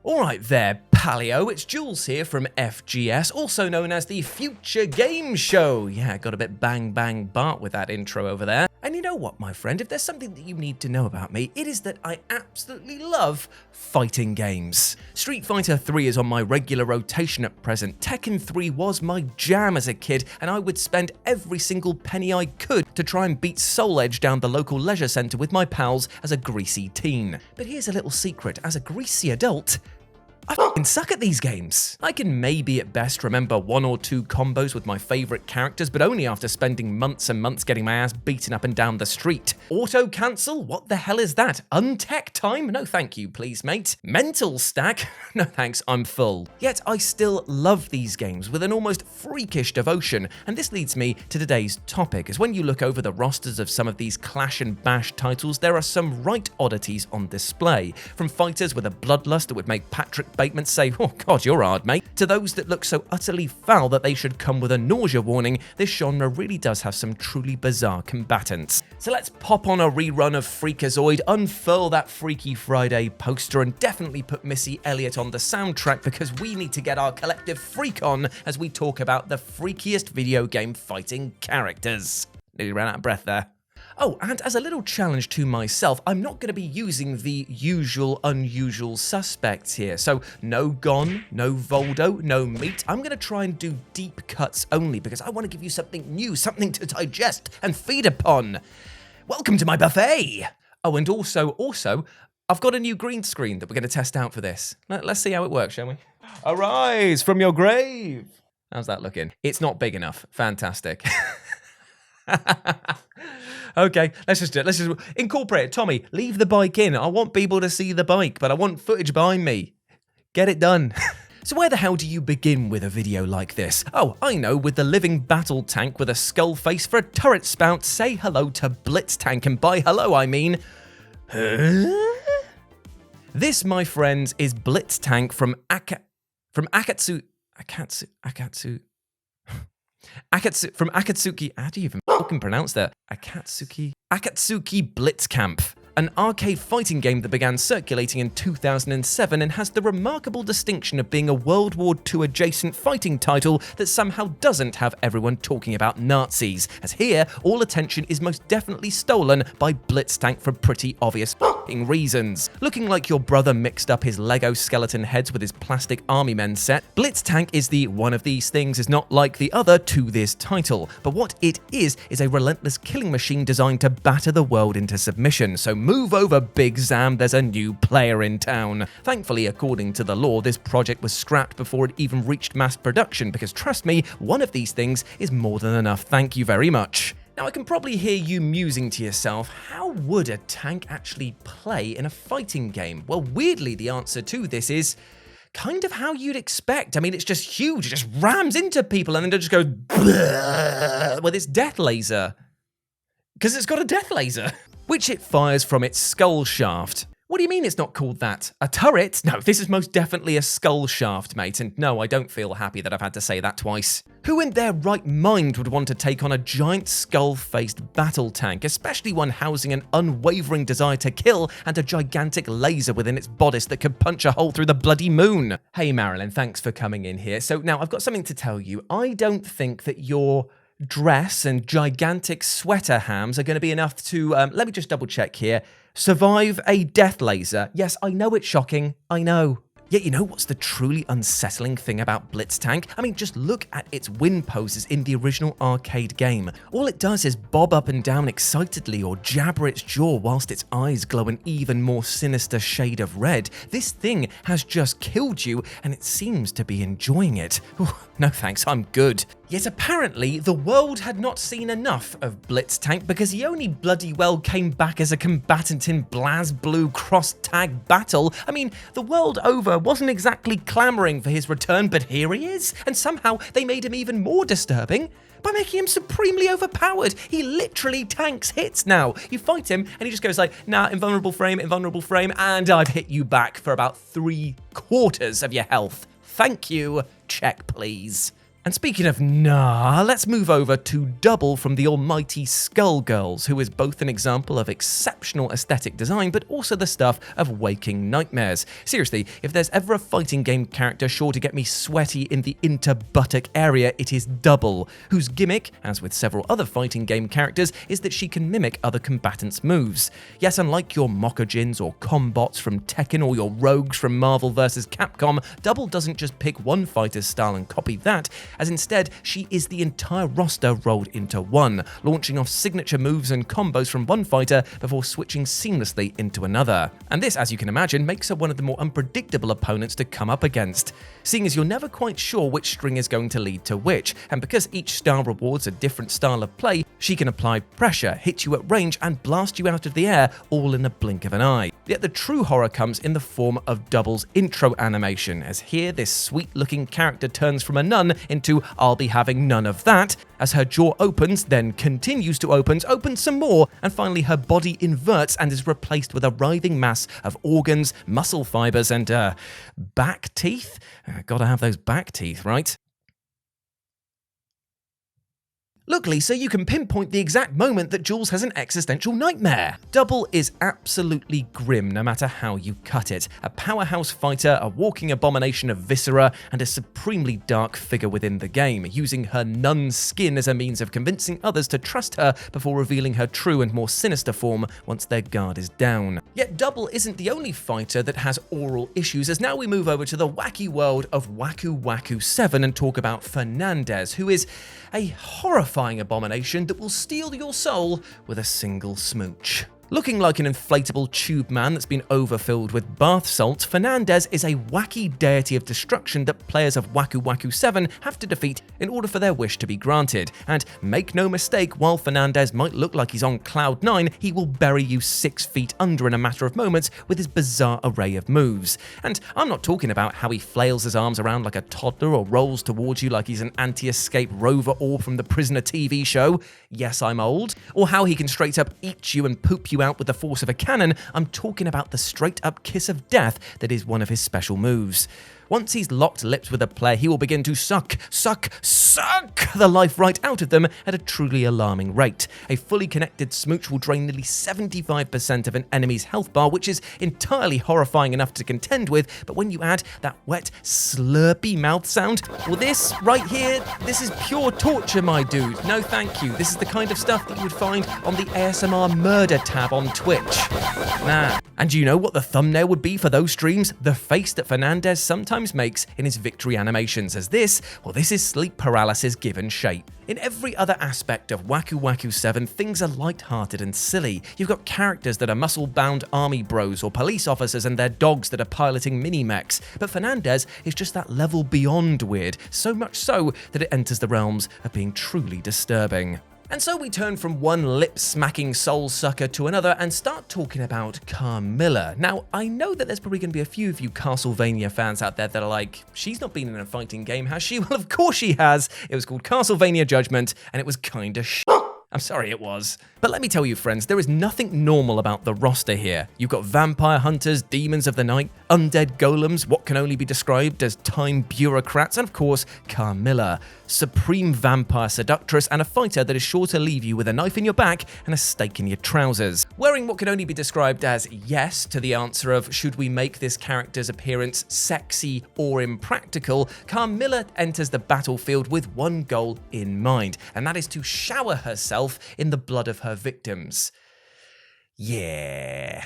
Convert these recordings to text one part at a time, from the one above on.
Alright there, Paleo, it's Jules here from FGS, also known as the Future Game Show. Yeah, got a bit bang bang Bart with that intro over there. And you know what, my friend, if there's something that you need to know about me, it is that I absolutely love fighting games. Street Fighter 3 is on my regular rotation at present. Tekken 3 was my jam as a kid, and I would spend every single penny I could to try and beat Soul Edge down the local leisure centre with my pals as a greasy teen. But here's a little secret, as a greasy adult, I f***ing suck at these games. I can maybe at best remember one or two combos with my favourite characters, but only after spending months and months getting my ass beaten up and down the street. Auto cancel? What the hell is that? Untech time? No thank you, please, mate. Mental stack? No thanks, I'm full. Yet I still love these games with an almost freakish devotion, and this leads me to today's topic, as when you look over the rosters of some of these clash and bash titles, there are some right oddities on display. From fighters with a bloodlust that would make Patrick Bateman say, oh god, you're hard, mate, to those that look so utterly foul that they should come with a nausea warning, this genre really does have some truly bizarre combatants. So let's pop on a rerun of Freakazoid, unfurl that Freaky Friday poster, and definitely put Missy Elliott on the soundtrack, because we need to get our collective freak on as we talk about the freakiest video game fighting characters. Nearly ran out of breath there. Oh, and as a little challenge to myself, I'm not going to be using the usual unusual suspects here. So no Gon, no Voldo, no meat. I'm going to try and do deep cuts only because I want to give you something new, something to digest and feed upon. Welcome to my buffet. Oh, and also, I've got a new green screen that we're going to test out for this. Let's see how it works, shall we? Arise from your grave. How's that looking? It's not big enough. Fantastic. Okay, let's just do it. Let's just incorporate it. Tommy, leave the bike in. I want people to see the bike, but I want footage behind me. Get it done. So where the hell do you begin with a video like this? Oh, I know, with the living battle tank with a skull face for a turret spout. Say hello to Blitztank, and by hello I mean... Huh? This, my friends, is Blitztank from Akatsuki. How do you even fucking pronounce that? Akatsuki Blitzkamp, an arcade fighting game that began circulating in 2007 and has the remarkable distinction of being a World War II adjacent fighting title that somehow doesn't have everyone talking about Nazis, as here all attention is most definitely stolen by Blitztank for pretty obvious f***ing reasons. Looking like your brother mixed up his Lego skeleton heads with his plastic army men set, Blitztank is the one of these things is not like the other to this title, but what it is a relentless killing machine designed to batter the world into submission. So move over, Big Zam, there's a new player in town. Thankfully, according to the law, this project was scrapped before it even reached mass production, because trust me, one of these things is more than enough, thank you very much. Now I can probably hear you musing to yourself, how would a tank actually play in a fighting game? Well, weirdly, the answer to this is kind of how you'd expect. I mean, it's just huge, it just rams into people and then it just goes with its death laser. Because it's got a death laser, which it fires from its skull shaft. What do you mean it's not called that? A turret? No, this is most definitely a skull shaft, mate, and no, I don't feel happy that I've had to say that twice. Who in their right mind would want to take on a giant skull-faced battle tank, especially one housing an unwavering desire to kill and a gigantic laser within its bodice that could punch a hole through the bloody moon? Hey Marilyn, thanks for coming in here. So now I've got something to tell you. I don't think that your dress and gigantic sweater hams are going to be enough to, let me just double check here, survive a death laser. Yes, I know it's shocking, I know. Yet you know what's the truly unsettling thing about Blitztank? I mean, just look at its win poses in the original arcade game. All it does is bob up and down excitedly or jabber its jaw whilst its eyes glow an even more sinister shade of red. This thing has just killed you and it seems to be enjoying it. Ooh, no thanks, I'm good. Yet apparently, the world had not seen enough of Blitztank because he only bloody well came back as a combatant in BlazBlue cross-tag battle. I mean, the world over wasn't exactly clamouring for his return, but here he is, and somehow they made him even more disturbing by making him supremely overpowered. He literally tanks hits now. You fight him, and he just goes like, nah, invulnerable frame, and I've hit you back for about 3/4 of your health. Thank you. Check, please. And speaking of nah, let's move over to Double from the almighty Skullgirls, who is both an example of exceptional aesthetic design, but also the stuff of waking nightmares. Seriously, if there's ever a fighting game character sure to get me sweaty in the inter-buttock area, it is Double, whose gimmick, as with several other fighting game characters, is that she can mimic other combatants' moves. Yes, unlike your Mokujins or Combots from Tekken or your Rogues from Marvel vs. Capcom, Double doesn't just pick one fighter's style and copy that, as instead she is the entire roster rolled into one, launching off signature moves and combos from one fighter before switching seamlessly into another. And this, as you can imagine, makes her one of the more unpredictable opponents to come up against, seeing as you're never quite sure which string is going to lead to which, and because each style rewards a different style of play, she can apply pressure, hit you at range, and blast you out of the air all in a blink of an eye. Yet the true horror comes in the form of Double's intro animation, as here this sweet-looking character turns from a nun into "I'll be having none of that," as her jaw opens, then continues to open some more, and finally her body inverts and is replaced with a writhing mass of organs, muscle fibers, and back teeth? Gotta have those back teeth, right? Look, Lisa, you can pinpoint the exact moment that Jules has an existential nightmare. Double is absolutely grim no matter how you cut it. A powerhouse fighter, a walking abomination of viscera, and a supremely dark figure within the game, using her nun's skin as a means of convincing others to trust her before revealing her true and more sinister form once their guard is down. Yet Double isn't the only fighter that has oral issues, as now we move over to the wacky world of Waku 7 and talk about Fernandez, who is a horrifying abomination that will steal your soul with a single smooch. Looking like an inflatable tube man that's been overfilled with bath salts, Fernandez is a wacky deity of destruction that players of Waku 7 have to defeat in order for their wish to be granted. And make no mistake, while Fernandez might look like he's on cloud 9, he will bury you 6 feet under in a matter of moments with his bizarre array of moves. And I'm not talking about how he flails his arms around like a toddler or rolls towards you like he's an anti-escape rover orb from the Prisoner TV show. Yes, I'm old. Or how he can straight up eat you and poop you out with the force of a cannon. I'm talking about the straight-up kiss of death that is one of his special moves. Once he's locked lips with a player, he will begin to suck the life right out of them at a truly alarming rate. A fully connected smooch will drain nearly 75% of an enemy's health bar, which is entirely horrifying enough to contend with, but when you add that wet, slurpy mouth sound, well, this right here, this is pure torture, my dude. No thank you. This is the kind of stuff that you would find on the ASMR murder tab on Twitch. Nah. And do you know what the thumbnail would be for those streams? The face that Fernandez sometimes makes in his victory animations, as this is sleep paralysis given shape. In every other aspect of Waku 7, things are light-hearted and silly. You've got characters that are muscle-bound army bros or police officers and their dogs that are piloting mini-mechs, but Fernandez is just that level beyond weird, so much so that it enters the realms of being truly disturbing. And so we turn from one lip-smacking soul-sucker to another and start talking about Carmilla. Now, I know that there's probably going to be a few of you Castlevania fans out there that are like, she's not been in a fighting game, has she? Well, of course she has. It was called Castlevania Judgment, and it was kinda I'm sorry, it was. But let me tell you, friends, there is nothing normal about the roster here. You've got vampire hunters, demons of the night, undead golems, what can only be described as time bureaucrats, and of course, Carmilla, supreme vampire seductress and a fighter that is sure to leave you with a knife in your back and a stake in your trousers. Wearing what can only be described as yes to the answer of should we make this character's appearance sexy or impractical, Carmilla enters the battlefield with one goal in mind, and that is to shower herself in the blood of her victims. Yeah.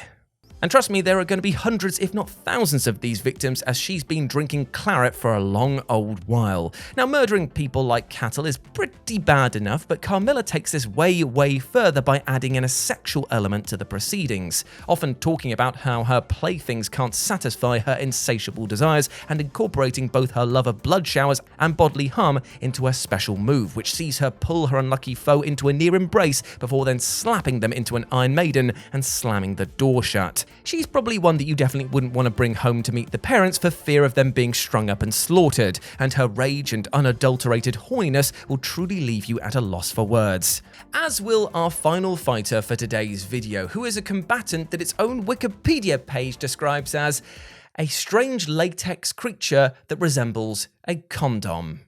And trust me, there are going to be hundreds, if not thousands of these victims, as she's been drinking claret for a long old while. Now, murdering people like cattle is pretty bad enough, but Carmilla takes this way further by adding in a sexual element to the proceedings, often talking about how her playthings can't satisfy her insatiable desires, and incorporating both her love of blood showers and bodily harm into her special move, which sees her pull her unlucky foe into a near embrace before then slapping them into an Iron Maiden and slamming the door shut. She's probably one that you definitely wouldn't want to bring home to meet the parents for fear of them being strung up and slaughtered, and her rage and unadulterated horniness will truly leave you at a loss for words. As will our final fighter for today's video, who is a combatant that its own Wikipedia page describes as a strange latex creature that resembles a condom.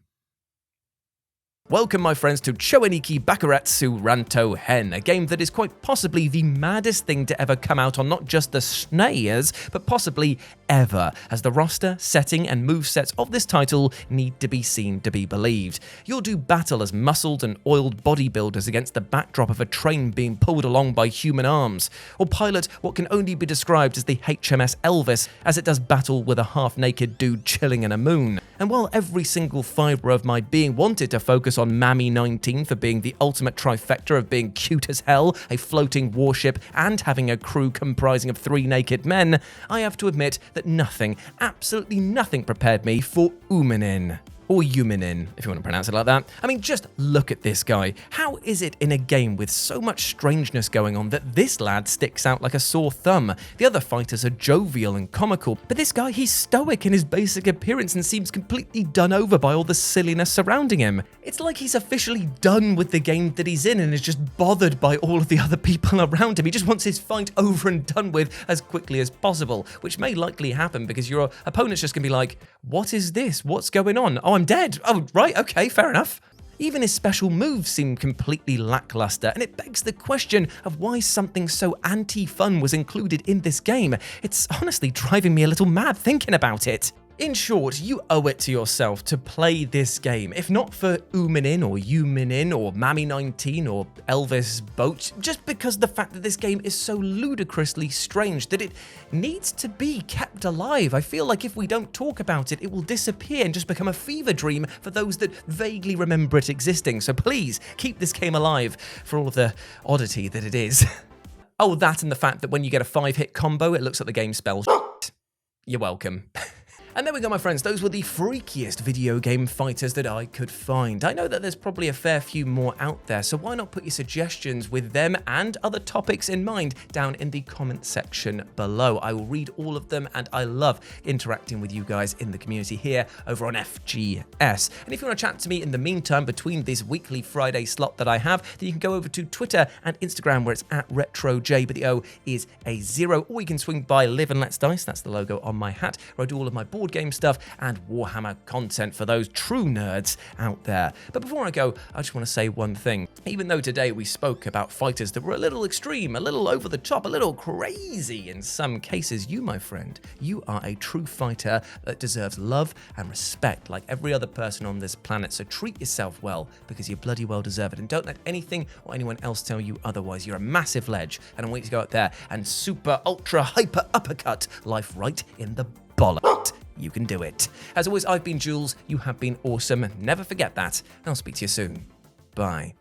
Welcome, my friends, to Aniki Bakuretsu Rantou Hen, a game that is quite possibly the maddest thing to ever come out on not just the SNES, but possibly ever, as the roster, setting, and movesets of this title need to be seen to be believed. You'll do battle as muscled and oiled bodybuilders against the backdrop of a train being pulled along by human arms, or pilot what can only be described as the HMS Elvis as it does battle with a half-naked dude chilling in a moon. And while every single fibre of my being wanted to focus on Mammy 19 for being the ultimate trifecta of being cute as hell, a floating warship, and having a crew comprising of 3 naked men, I have to admit that nothing, absolutely nothing prepared me for Uminin. Or Uminin, if you want to pronounce it like that. I mean, just look at this guy. How is it in a game with so much strangeness going on that this lad sticks out like a sore thumb? The other fighters are jovial and comical, but this guy, he's stoic in his basic appearance and seems completely done over by all the silliness surrounding him. It's like he's officially done with the game that he's in and is just bothered by all of the other people around him. He just wants his fight over and done with as quickly as possible, which may likely happen because your opponent's just going to be like, what is this? What's going on? Oh, I'm dead. Oh, right, okay, fair enough. Even his special moves seem completely lackluster, and it begs the question of why something so anti-fun was included in this game. It's honestly driving me a little mad thinking about it. In short, you owe it to yourself to play this game, if not for Uminin or Uminin or Mammy 19 or Elvis Boat, just because the fact that this game is so ludicrously strange that it needs to be kept alive. I feel like if we don't talk about it, it will disappear and just become a fever dream for those that vaguely remember it existing. So please, keep this game alive for all of the oddity that it is. Oh, that and the fact that when you get a 5-hit combo, it looks like the game spells You're welcome. And there we go, my friends. Those were the freakiest video game fighters that I could find. I know that there's probably a fair few more out there, so why not put your suggestions with them and other topics in mind down in the comment section below. I will read all of them, and I love interacting with you guys in the community here over on FGS. And if you want to chat to me in the meantime between this weekly Friday slot that I have, then you can go over to Twitter and Instagram where it's at RetroJ, but the O is a 0, or you can swing by Live and Let's Dice, that's the logo on my hat, where I do all of my board game stuff and Warhammer content for those true nerds out there. But before I go, I just want to say one thing. Even though today we spoke about fighters that were a little extreme, a little over the top, a little crazy in some cases, you, my friend, you are a true fighter that deserves love and respect like every other person on this planet. So treat yourself well, because you bloody well deserve it. And don't let anything or anyone else tell you otherwise. You're a massive ledge, and I want you to go out there and super ultra hyper uppercut life right in the bollocks. You can do it. As always, I've been Jules. You have been awesome. Never forget that. And I'll speak to you soon. Bye.